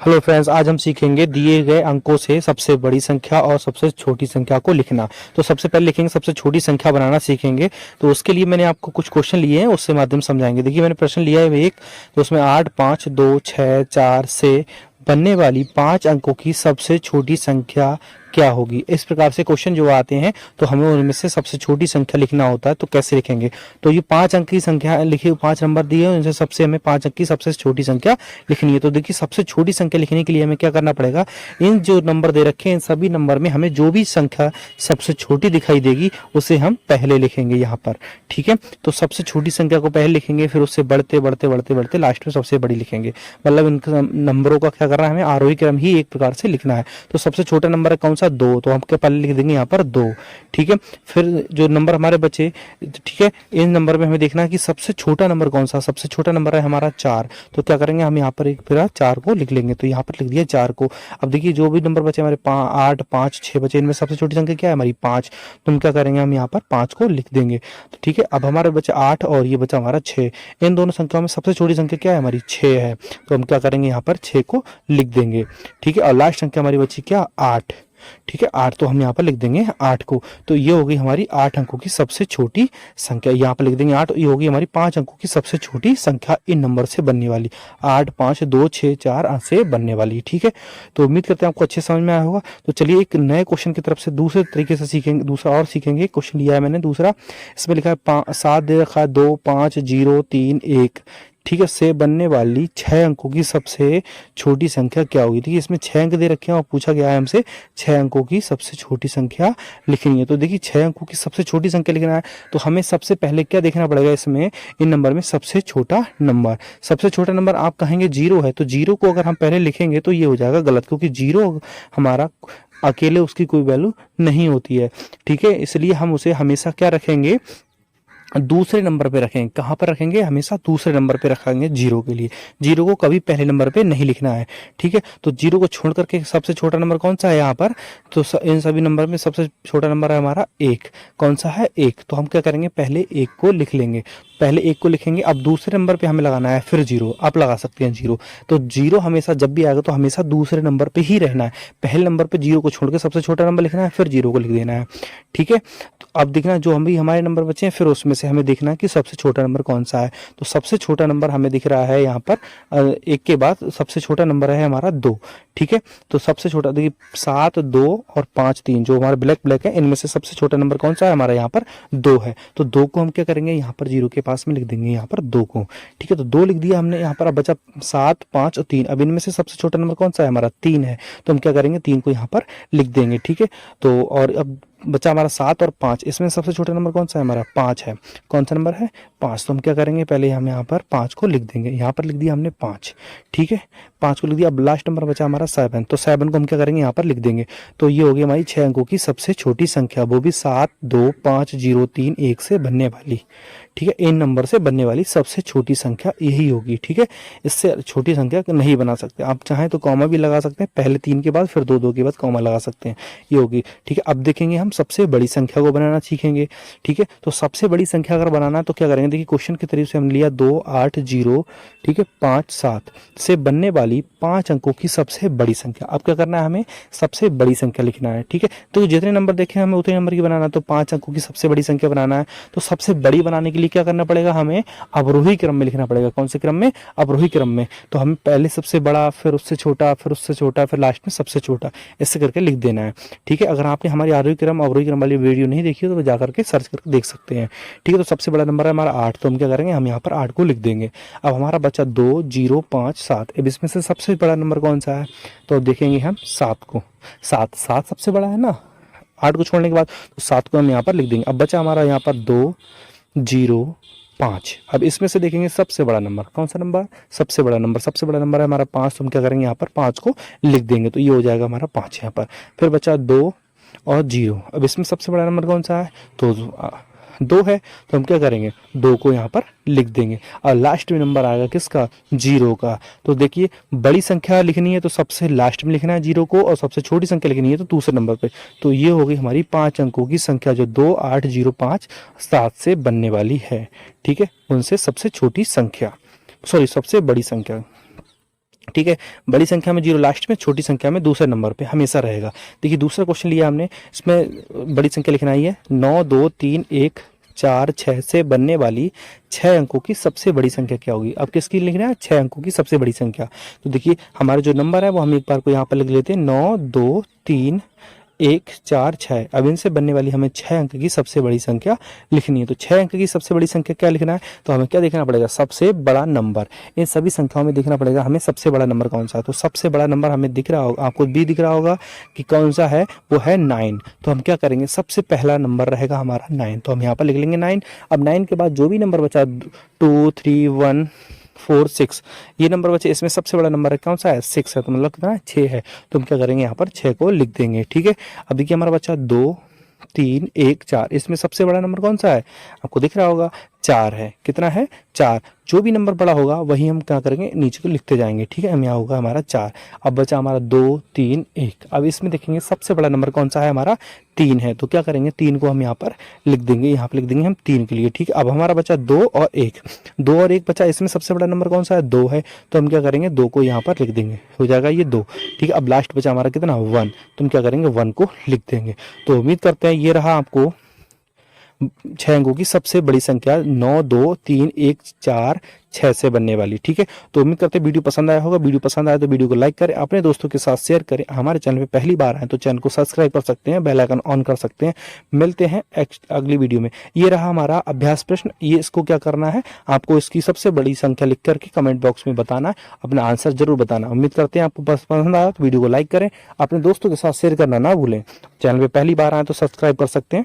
Hello friends, आज हम सीखेंगे दिए गए अंकों से सबसे बड़ी संख्या और सबसे छोटी संख्या को लिखना। तो सबसे पहले लिखेंगे, सबसे छोटी संख्या बनाना सीखेंगे। तो उसके लिए मैंने आपको कुछ क्वेश्चन लिए हैं, उससे माध्यम समझाएंगे। देखिए, मैंने प्रश्न लिया है एक, तो उसमें 8, 5, 2, 6, 4 से बनने वाली 5 अंकों की सबसे छोटी संख्या क्या होगी। इस प्रकार से क्वेश्चन जो आते हैं तो हमें उनमें से सबसे छोटी संख्या लिखना होता है। तो कैसे लिखेंगे, तो ये 5 अंक की संख्या लिखी, 5 नंबर दिए हैं, उनसे सबसे हमें 5 अंक की सबसे छोटी संख्या लिखनी है। तो देखिए, सबसे छोटी संख्या लिखने के लिए हमें क्या करना पड़ेगा, इन जो नंबर दे रखे हैं इन सभी नंबर में हमें जो भी संख्या सबसे छोटी दिखाई देगी उसे हम पहले लिखेंगे यहाँ पर। ठीक है, तो सबसे छोटी संख्या को पहले लिखेंगे, फिर उससे बढ़ते बढ़ते बढ़ते बढ़ते लास्ट में सबसे बड़ी लिखेंगे। मतलब इन नंबरों का क्या करना है, हमें आरोही क्रम ही एक प्रकार से लिखना है। तो सबसे छोटा नंबर है कौन सा, 2, तो हम क्या पहले लिख देंगे यहाँ पर 2। ठीक है, फिर जो नंबर हमारे बचे, ठीक है, इन नंबर में हमें देखना है कि सबसे छोटा नंबर कौन सा, सबसे छोटा नंबर है हमारा 4। तो क्या करेंगे, हम यहाँ पर एक फिर 4 को लिख लेंगे। तो यहाँ पर लिख दिया 4 को। अब देखिए, जो भी नंबर बचे हमारे 8, 5, 6 बचे, इनमें सबसे छोटी संख्या क्या है हमारी 5। तो हम क्या करेंगे, हम यहाँ पर 5 को लिख देंगे। तो ठीक है, अब हमारे बचे 8 और ये बचा हमारा 6। इन दोनों संख्याओं में सबसे छोटी संख्या क्या है हमारी 6 है। तो हम क्या करेंगे, यहाँ पर 6 को लिख देंगे। ठीक है, और लास्ट संख्या हमारी बची क्या, 8। ठीक है, 8, तो हम यहाँ पर लिख देंगे 8 को। तो ये होगी हमारी 8 अंकों की सबसे छोटी संख्या। यहाँ पर लिख देंगे 8। ये होगी हमारी 5 अंकों की सबसे छोटी संख्या इन नंबर से बनने वाली, 8, 5, 2, 6, 4 से बनने वाली। ठीक है, तो उम्मीद करते हैं आपको अच्छे समझ में आया होगा। तो चलिए एक नए क्वेश्चन की तरफ से दूसरे तरीके से सीखेंगे, दूसरा और सीखेंगे। क्वेश्चन लिया है मैंने दूसरा, इसमें लिखा है 7 दे रखा है, 2, 5, 0, 3, 1। ठीक है, से बनने वाली 6 अंकों की सबसे छोटी संख्या क्या होगी। देखिए, इसमें 6 अंक दे रखे हैं और पूछा गया है हमसे 6 अंकों की सबसे छोटी संख्या लिखनी है। तो देखिए, 6 अंकों की सबसे छोटी संख्या लिखना है तो हमें सबसे पहले क्या देखना पड़ेगा, इसमें इन नंबर में सबसे छोटा नंबर। सबसे छोटा नंबर आप कहेंगे 0 है, तो 0 को अगर हम पहले लिखेंगे तो ये हो जाएगा गलत, क्योंकि 0 हमारा अकेले उसकी कोई वैल्यू नहीं होती है। ठीक है, इसलिए हम उसे हमेशा क्या रखेंगे, दूसरे नंबर पे रखेंगे। कहाँ पर रखेंगे, हमेशा दूसरे नंबर पे रखेंगे 0 के लिए। 0 को कभी पहले नंबर पे नहीं लिखना है। ठीक है, तो 0 को छोड़ करके सबसे छोटा नंबर कौन सा है यहाँ पर, तो इन सभी नंबर में सबसे छोटा नंबर है हमारा 1। कौन सा है, 1। तो हम क्या करेंगे, पहले 1 को लिख लेंगे। पहले 1 को लिखेंगे, अब दूसरे नंबर पे हमें लगाना है फिर 0। आप लगा सकते हैं 0। तो 0 हमेशा जब भी आएगा तो हमेशा दूसरे नंबर पे ही रहना है। पहले नंबर पे 0 को छोड़ के सबसे छोटा नंबर लिखना है, फिर 0 को लिख देना है। ठीक है, तो अब देखना जो हम भी हमारे नंबर बचे हैं, फिर उसमें से हमें देखना है कि सबसे छोटा नंबर कौन सा है। तो सबसे छोटा नंबर हमें दिख रहा है यहाँ पर 1 के बाद सबसे छोटा नंबर है हमारा 2। ठीक है, तो सबसे छोटा देखिए 7, 2 और 5, 3 जो हमारे ब्लैक है, इनमें से सबसे छोटा नंबर कौन सा है हमारा, यहाँ पर 2 है। तो 2 को हम क्या करेंगे, यहाँ पर 0 के पास में लिख देंगे यहाँ पर 2 को। ठीक है, तो 2 लिख दिया हमने यहाँ पर। अब बचा 7, 5 और 3। अब इनमें से सबसे छोटा नंबर कौन सा है हमारा, 3 है। तो हम क्या करेंगे, 3 को यहाँ पर लिख देंगे। ठीक है, तो और अब बचा हमारा 7 और 5। इसमें सबसे छोटा नंबर कौन सा है हमारा, 5 है। कौन सा नंबर है, 5। तो हम क्या करेंगे, पहले हम यहाँ पर 5 को लिख देंगे। यहाँ पर लिख दिया हमने 5। ठीक है, 5 को लिख दिया। अब लास्ट नंबर बचा हमारा 7। तो 7 को हम क्या करेंगे, यहाँ पर लिख देंगे। तो ये होगी हमारी 6 अंकों की सबसे छोटी संख्या, वो भी 7, 2, 5, 0, 3, 1 से बनने वाली। ठीक है, इन नंबर से बनने वाली सबसे छोटी संख्या यही होगी। ठीक है, इससे छोटी संख्या नहीं बना सकते। आप चाहें तो कॉमा भी लगा सकते हैं, पहले 3 के बाद फिर 2, 2 के बाद कॉमा लगा सकते हैं, ये होगी। ठीक है, अब देखेंगे हम सबसे बड़ी संख्या को बनाना सीखेंगे। ठीक है, तो सबसे बड़ी संख्या अगर बनाना है तो क्या करेंगे, देखिए क्वेश्चन के तरीके से हम लिया 2, 8, 0, ठीक है, 5, 7 से बनने वाली 5 अंकों की सबसे बड़ी संख्या। अब क्या करना है, हमें सबसे बड़ी संख्या लिखना है। ठीक है, तो जितने नंबर देखे हमें उतने नंबर की बनाना है। तो 5 अंकों की सबसे बड़ी संख्या बनाना है, तो सबसे बड़ी बनाने के लिए क्या करना पड़ेगा, हमें अवरोही क्रम में लिखना पड़ेगा। कौन से क्रम में, अवरोही क्रम में। तो हमें पहले सबसे बड़ा, फिर उससे छोटा, फिर उससे छोटा, फिर लास्ट में सबसे छोटा, ऐसे करके लिख देना है। ठीक है, अगर आपने हमारी आरोही क्रम अवरोही क्रम वाली वीडियो नहीं देखी हो तो जाकर के सर्च करके देख सकते हैं। ठीक है, तो सबसे बड़ा नंबर है हमारा 8। तो हम क्या करेंगे, हम यहाँ पर 8 को लिख देंगे। अब हमारा बचा 2, 0, 5, 7। अब इसमें से सबसे बड़ा नंबर कौन सा है, तो देखेंगे हम 7 को। 7 सबसे बड़ा है ना 8 को छोड़ने के बाद, तो 7 को हम यहाँ पर लिख देंगे। अब बचा हमारा यहाँ पर 2, 0, 5। अब इसमें से देखेंगे सबसे बड़ा नंबर कौन सा नंबर, सबसे बड़ा नंबर है हमारा 5। तो हम क्या करेंगे, यहाँ पर 5 को लिख देंगे। तो ये हो जाएगा हमारा 5 यहाँ पर। फिर बचा 2 और 0। अब इसमें सबसे बड़ा नंबर कौन सा है, तो 2 है। तो हम क्या करेंगे, 2 को यहाँ पर लिख देंगे। और लास्ट में नंबर आएगा किसका, 0 का। तो देखिए, बड़ी संख्या लिखनी है तो सबसे लास्ट में लिखना है 0 को, और सबसे छोटी संख्या लिखनी है तो दूसरे नंबर पे। तो ये होगी हमारी 5 अंकों की संख्या, जो 2, 8, 0, 5, 7 से बनने वाली है। ठीक है, उनसे सबसे छोटी संख्या, सबसे बड़ी संख्या। ठीक है। बड़ी संख्या में 0 लास्ट में, छोटी संख्या में दूसरे नंबर पे हमेशा रहेगा। देखिए दूसरा क्वेश्चन लिया हमने, इसमें बड़ी संख्या लिखना ही है। 9, 2, 3, 1, 4, 6 से बनने वाली 6 अंकों की सबसे बड़ी संख्या क्या होगी। अब किसकी लिखना है, 6 अंकों की सबसे बड़ी संख्या। तो देखिए हमारे जो नंबर है वो हम एक बार को यहाँ पर लिख लेते हैं, 9, 2, 3, 1, 4, 6। अब इनसे बनने वाली हमें 6 अंक की सबसे बड़ी संख्या लिखनी है। तो 6 अंक की सबसे बड़ी संख्या क्या लिखना है, तो हमें क्या देखना पड़ेगा, सबसे बड़ा नंबर। इन सभी संख्याओं में देखना पड़ेगा हमें सबसे बड़ा नंबर कौन सा है। तो सबसे बड़ा नंबर हमें दिख रहा होगा, आपको भी दिख रहा होगा कि कौन सा है, वो है 9। तो हम क्या करेंगे, सबसे पहला नंबर रहेगा हमारा 9, तो हम यहाँ पर लिख लेंगे 9। अब 9 के बाद जो भी नंबर बचा 2, 3, 1, 4, 6 ये नंबर बचे, इसमें सबसे बड़ा नंबर है कौन सा है, 6 है। तो मतलब कितना है, 6 है। तो हम क्या करेंगे, यहाँ पर 6 को लिख देंगे। ठीक है। अब देखिए हमारा बचा 2, 3, 1, 4। इसमें सबसे बड़ा नंबर कौन सा है, आपको दिख रहा होगा 4 है। कितना है, 4। जो भी नंबर बड़ा होगा वही हम क्या करेंगे, नीचे को लिखते जाएंगे। ठीक है। हम यहाँ होगा हमारा 4। अब बचा हमारा 2, 3, 1। अब इसमें देखेंगे सबसे बड़ा नंबर कौन सा है, हमारा 3 है। तो क्या करेंगे, 3 को हम यहाँ पर लिख देंगे, यहाँ पर लिख देंगे हम 3 के लिए। ठीक है। अब हमारा बचा 2 और 1, 2 और 1 बचा। इसमें सबसे बड़ा नंबर कौन सा है, 2 है। तो हम क्या करेंगे, 2 को यहाँ पर लिख देंगे, हो जाएगा ये 2। ठीक है। अब लास्ट बचा हमारा कितना, 1। तो हम क्या करेंगे, 1 को लिख देंगे। तो उम्मीद करते हैं ये रहा आपको 6 अंकों की सबसे बड़ी संख्या, 9, 2, 3, 1, 4, 6 से बनने वाली। ठीक है। तो उम्मीद करते हैं वीडियो पसंद आया होगा। वीडियो पसंद आया तो वीडियो को लाइक करें, अपने दोस्तों के साथ शेयर करें। हमारे चैनल पे पहली बार आए तो चैनल को सब्सक्राइब कर सकते हैं, बेल आइकन ऑन कर सकते हैं। मिलते हैं अगली वीडियो में। ये रहा हमारा अभ्यास प्रश्न। ये इसको क्या करना है, आपको इसकी सबसे बड़ी संख्या लिख करके कमेंट बॉक्स में बताना है, अपना आंसर जरूर बताना। उम्मीद करते हैं आपको पसंद आया तो वीडियो को लाइक करें, अपने दोस्तों के साथ शेयर करना ना भूलें। चैनल पे पहली बार आए तो सब्सक्राइब कर सकते हैं।